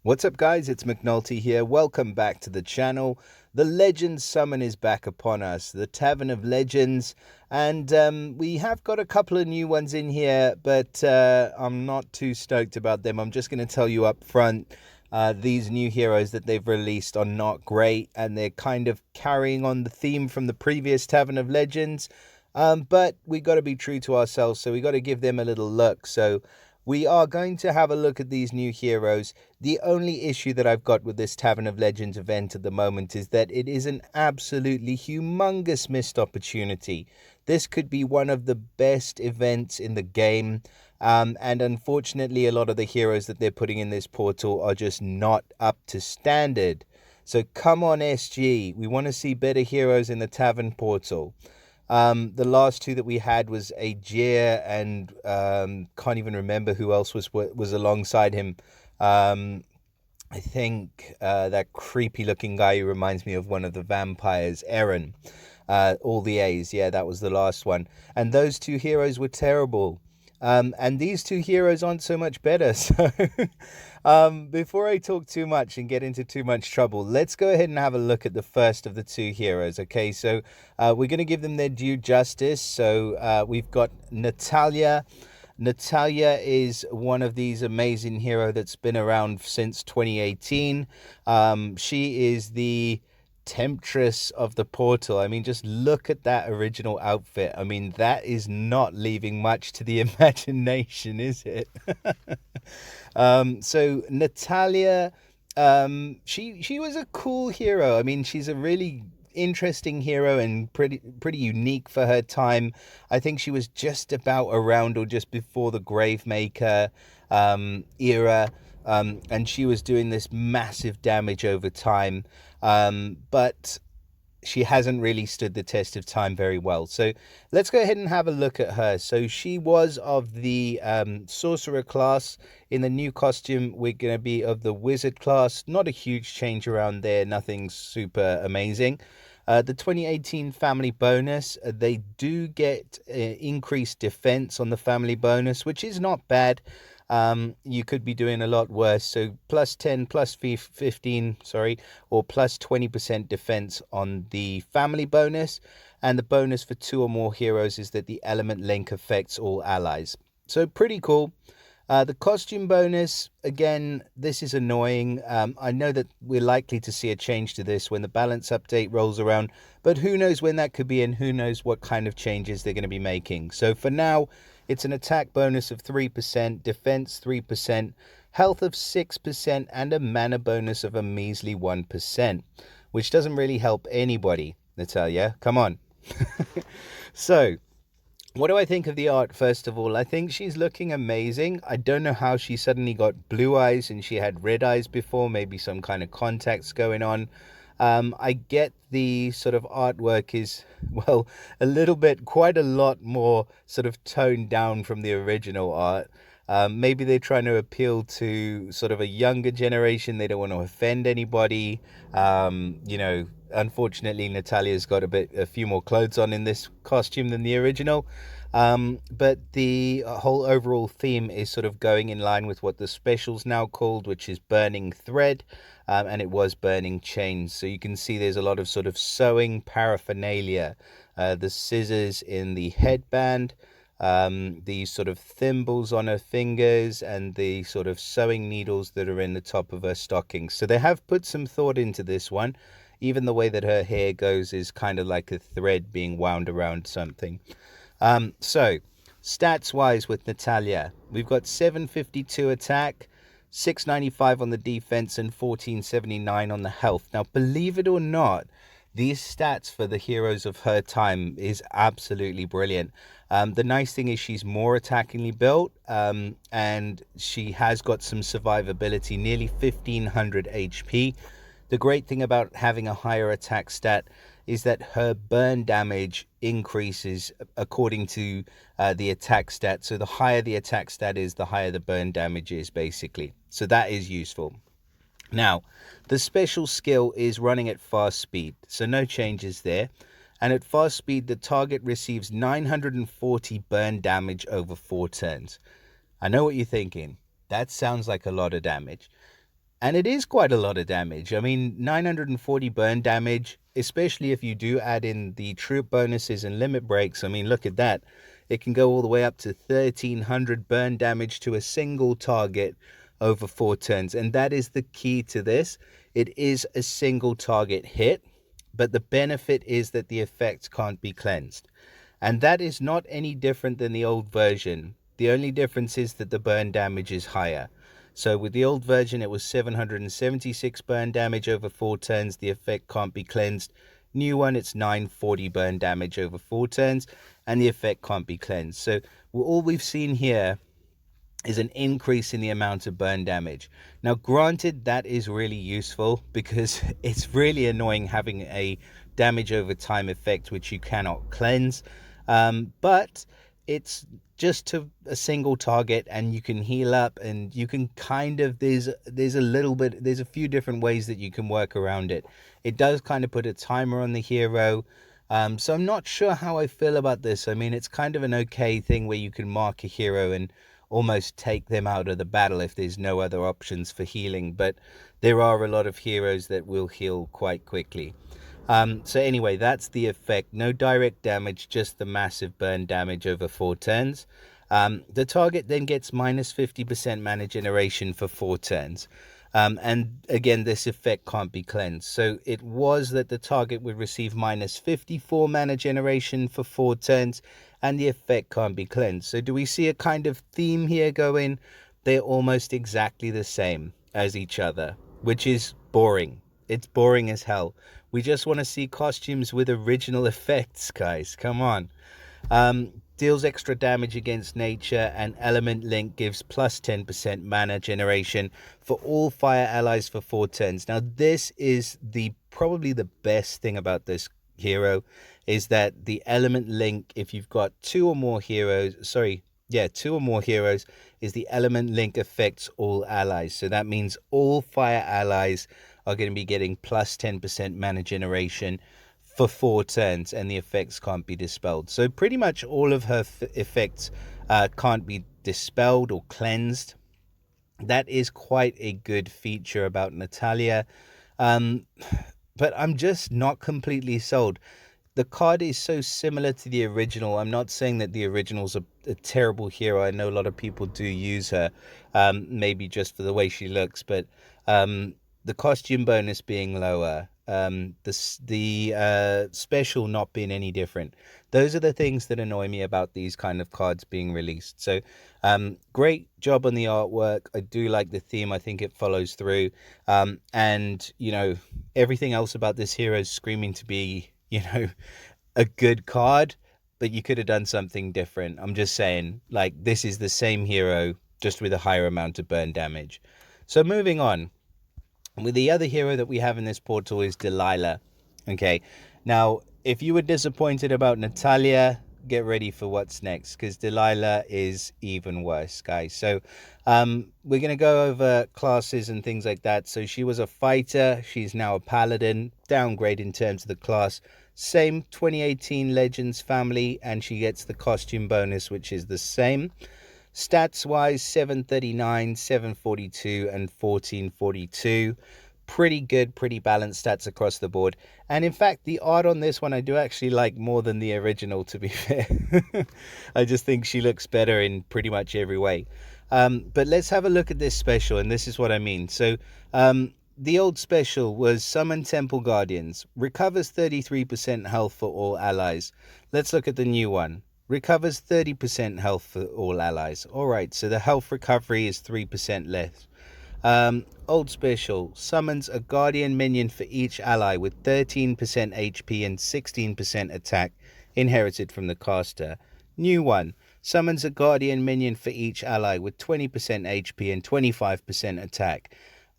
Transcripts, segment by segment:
What's up, guys? It's McNulty here. Welcome back to the channel. The Legends Summon is back upon us, the Tavern of Legends, and we have got a couple of new ones in here, but I'm not too stoked about them. I'm just going to tell you up front, these new heroes that they've released are not great, and they're kind of carrying on the theme from the previous Tavern of Legends, but we got to be true to ourselves, so we got to give them a little look. So we are going to have a look at these new heroes. The only issue that I've got with this Tavern of Legends event at the moment is that it is an absolutely humongous missed opportunity. This could be one of the best events in the game. And unfortunately, a lot of the heroes that they're putting in this portal are just not up to standard. So come on, SG. We want to see better heroes in the Tavern portal. The last two that we had was Ajir and can't even remember who else was alongside him. I think that creepy looking guy who reminds me of one of the vampires, Eren. All the A's, yeah, that was the last one. And those two heroes were terrible. And these two heroes aren't so much better. So before I talk too much and get into too much trouble, let's go ahead and have a look at the first of the two heroes. Okay, so we're going to give them their due justice. So we've got Natalya. Natalya is one of these amazing hero that's been around since 2018. She is the temptress of the portal. I mean, just look at that original outfit. I mean, that is not leaving much to the imagination, is it? So Natalya, she was a cool hero. I mean, she's a really interesting hero and pretty unique for her time. I think she was just about around or just before the Gravemaker era. And she was doing this massive damage over time. But she hasn't really stood the test of time very well. So let's go ahead and have a look at her. So she was of the sorcerer class. In the new costume, we're going to be of the wizard class. Not a huge change around there. Nothing super amazing. The 2018 family bonus, they do get increased defense on the family bonus, which is not bad. You could be doing a lot worse. So plus 10, plus 15, sorry, or plus 20% defense on the family bonus. And the bonus for 2 or more heroes is that the element link affects all allies. So pretty cool. The costume bonus, again, this is annoying. I know that we're likely to see a change to this when the balance update rolls around, but who knows when that could be and who knows what kind of changes they're going to be making. So for now, it's an attack bonus of 3%, defense 3%, health of 6%, and a mana bonus of a measly 1%, which doesn't really help anybody, Natalya. Come on. So, what do I think of the art, first of all? I think she's looking amazing. I don't know how she suddenly got blue eyes and she had red eyes before, maybe some kind of contacts going on. I get the sort of artwork is, well, quite a lot more sort of toned down from the original art. Maybe they're trying to appeal to sort of a younger generation. They don't want to offend anybody. Unfortunately, Natalya's got a few more clothes on in this costume than the original. But the whole overall theme is sort of going in line with what the special's now called, which is Burning Thread, and it was Burning Chains. So you can see there's a lot of sort of sewing paraphernalia, the scissors in the headband, the sort of thimbles on her fingers, and the sort of sewing needles that are in the top of her stockings. So they have put some thought into this one. Even the way that her hair goes is kind of like a thread being wound around something. So stats wise with Natalya, we've got 752 attack, 695 on the defense, and 1479 on the health. Now, believe it or not, these stats for the heroes of her time is absolutely brilliant. The nice thing is she's more attackingly built, and she has got some survivability, nearly 1500 HP. The great thing about having a higher attack stat is that her burn damage increases according to the attack stat. So the higher the attack stat is, the higher the burn damage is, basically. So that is useful. Now, the special skill is running at fast speed, so no changes there. And at fast speed, the target receives 940 burn damage over 4 turns. I know what you're thinking. That sounds like a lot of damage. And it is quite a lot of damage. I mean, 940 burn damage, especially if you do add in the troop bonuses and limit breaks. I mean, look at that. It can go all the way up to 1300 burn damage to a single target over 4 turns. And that is the key to this. It is a single target hit, but the benefit is that the effect can't be cleansed. And that is not any different than the old version. The only difference is that the burn damage is higher. So with the old version, it was 776 burn damage over 4 turns. The effect can't be cleansed. New one, it's 940 burn damage over 4 turns, and the effect can't be cleansed. So all we've seen here is an increase in the amount of burn damage. Now, granted, that is really useful because it's really annoying having a damage over time effect which you cannot cleanse. But it's just to a single target, and you can heal up, and you can kind of there's a few different ways that you can work around it. It does kind of put a timer on the hero. So I'm not sure how I feel about this. I mean, it's kind of an okay thing where you can mark a hero and almost take them out of the battle if there's no other options for healing, but there are a lot of heroes that will heal quite quickly. So anyway, that's the effect. No direct damage, just the massive burn damage over 4 turns. The target then gets minus 50% mana generation for 4 turns. And again, this effect can't be cleansed. So it was that the target would receive minus 54 mana generation for 4 turns, and the effect can't be cleansed. So do we see a kind of theme here going? They're almost exactly the same as each other, which is boring. It's boring as hell. We just want to see costumes with original effects, guys. Come on. Deals extra damage against nature, and element link gives plus 10% mana generation for all fire allies for 4 turns. Now, this is probably the best thing about this hero, is that the element link, if you've got two or more heroes, is the element link affects all allies. So that means all fire allies are going to be getting plus 10% mana generation for 4 turns, and the effects can't be dispelled. So pretty much all of her effects can't be dispelled or cleansed. That is quite a good feature about Natalya. Um, but I'm just not completely sold. The card is so similar to the original. I'm not saying that the original's a terrible hero. I know a lot of people do use her, maybe just for the way she looks, but the costume bonus being lower, the special not being any different. Those are the things that annoy me about these kind of cards being released. So, great job on the artwork. I do like the theme. I think it follows through. And, everything else about this hero is screaming to be, a good card, but you could have done something different. I'm just saying, like, this is the same hero, just with a higher amount of burn damage. So moving on. With the other hero that we have in this portal is Delilah. Okay, now if you were disappointed about Natalya, get ready for what's next, because Delilah is even worse, guys. So we're going to go over classes and things like that. So she was a fighter. She's now a paladin. Downgrade in terms of the class. Same 2018 Legends family, and she gets the costume bonus, which is the same. Stats wise, 739, 742, and 1442. Pretty good, pretty balanced stats across the board. And in fact, the art on this one I do actually like more than the original, to be fair. I just think she looks better in pretty much every way. But let's have a look at this special, and this is what I mean. So, the old special was Summon Temple Guardians. Recovers 33% health for all allies. Let's look at the new one. Recovers 30% health for all allies. Alright, so the health recovery is 3% less. Old special. Summons a guardian minion for each ally with 13% HP and 16% attack, inherited from the caster. New one. Summons a guardian minion for each ally with 20% HP and 25% attack.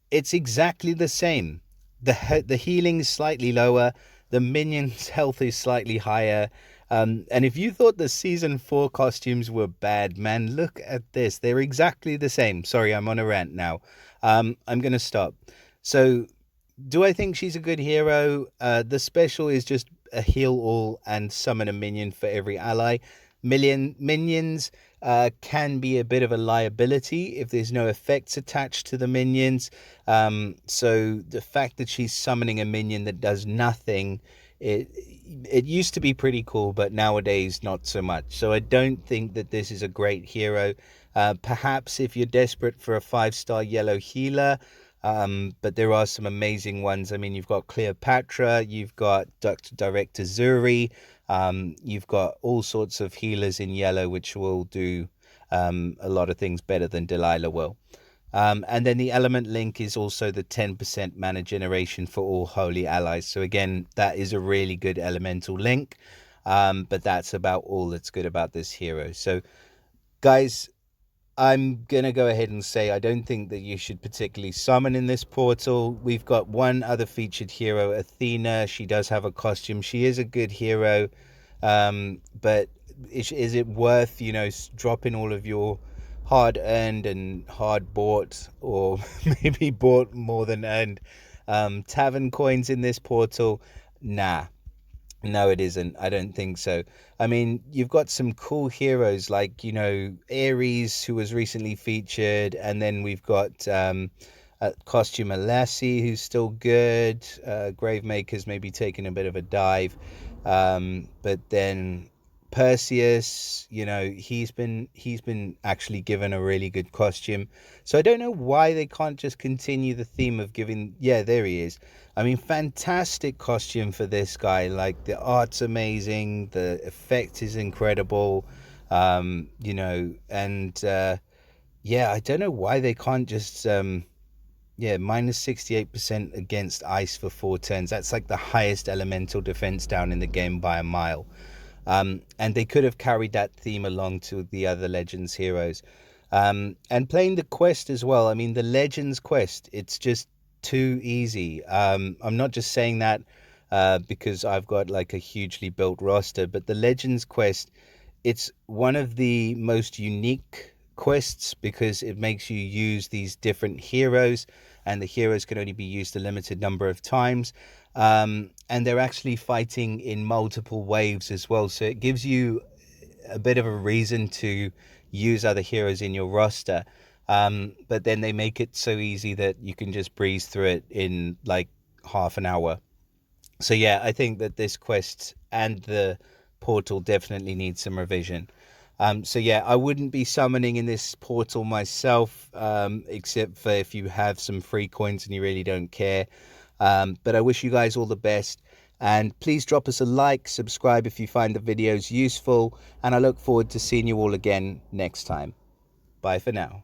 It's exactly the same. The healing is slightly lower. The minion's health is slightly higher. And if you thought the season 4 costumes were bad, man, look at this. They're exactly the same. Sorry, I'm on a rant now. I'm going to stop. So, do I think she's a good hero? The special is just a heal all and summon a minion for every ally. Minions can be a bit of a liability if there's no effects attached to the minions. So the fact that she's summoning a minion that does nothing, it it used to be pretty cool, but nowadays not so much. So I don't think that this is a great hero. Perhaps if you're desperate for a 5-star yellow healer, but there are some amazing ones. I mean, you've got Cleopatra, you've got Director Zuri, you've got all sorts of healers in yellow which will do a lot of things better than Delilah will. And then the element link is also the 10% mana generation for all holy allies. So again, that is a really good elemental link. But that's about all that's good about this hero. So guys, I'm going to go ahead and say I don't think that you should particularly summon in this portal. We've got one other featured hero, Athena. She does have a costume. She is a good hero. But is it worth, dropping all of your hard earned and hard bought, or maybe bought more than earned, tavern coins in this portal? Nah. No, it isn't. I don't think so. I mean, you've got some cool heroes like, Ares, who was recently featured, and then we've got Costume Lassie, who's still good. Gravemaker's maybe taking a bit of a dive. But then Perseus, he's been actually given a really good costume. So I don't know why they can't just continue the theme of giving. Yeah, there he is. I mean, fantastic costume for this guy. Like, the art's amazing, the effect is incredible. And yeah, I don't know why they can't just yeah, minus 68% against ice for 4 turns. That's like the highest elemental defense down in the game by a mile. And they could have carried that theme along to the other Legends heroes. And playing the quest as well. I mean, the Legends quest, it's just too easy. I'm not just saying that because I've got like a hugely built roster, but the Legends quest, it's one of the most unique quests because it makes you use these different heroes, and the heroes can only be used a limited number of times. And they're actually fighting in multiple waves as well, so it gives you a bit of a reason to use other heroes in your roster. But then they make it so easy that you can just breeze through it in like half an hour. So yeah, I think that this quest and the portal definitely need some revision. So yeah, I wouldn't be summoning in this portal myself, except for if you have some free coins and you really don't care. But I wish you guys all the best. And please drop us a like, subscribe if you find the videos useful. And I look forward to seeing you all again next time. Bye for now.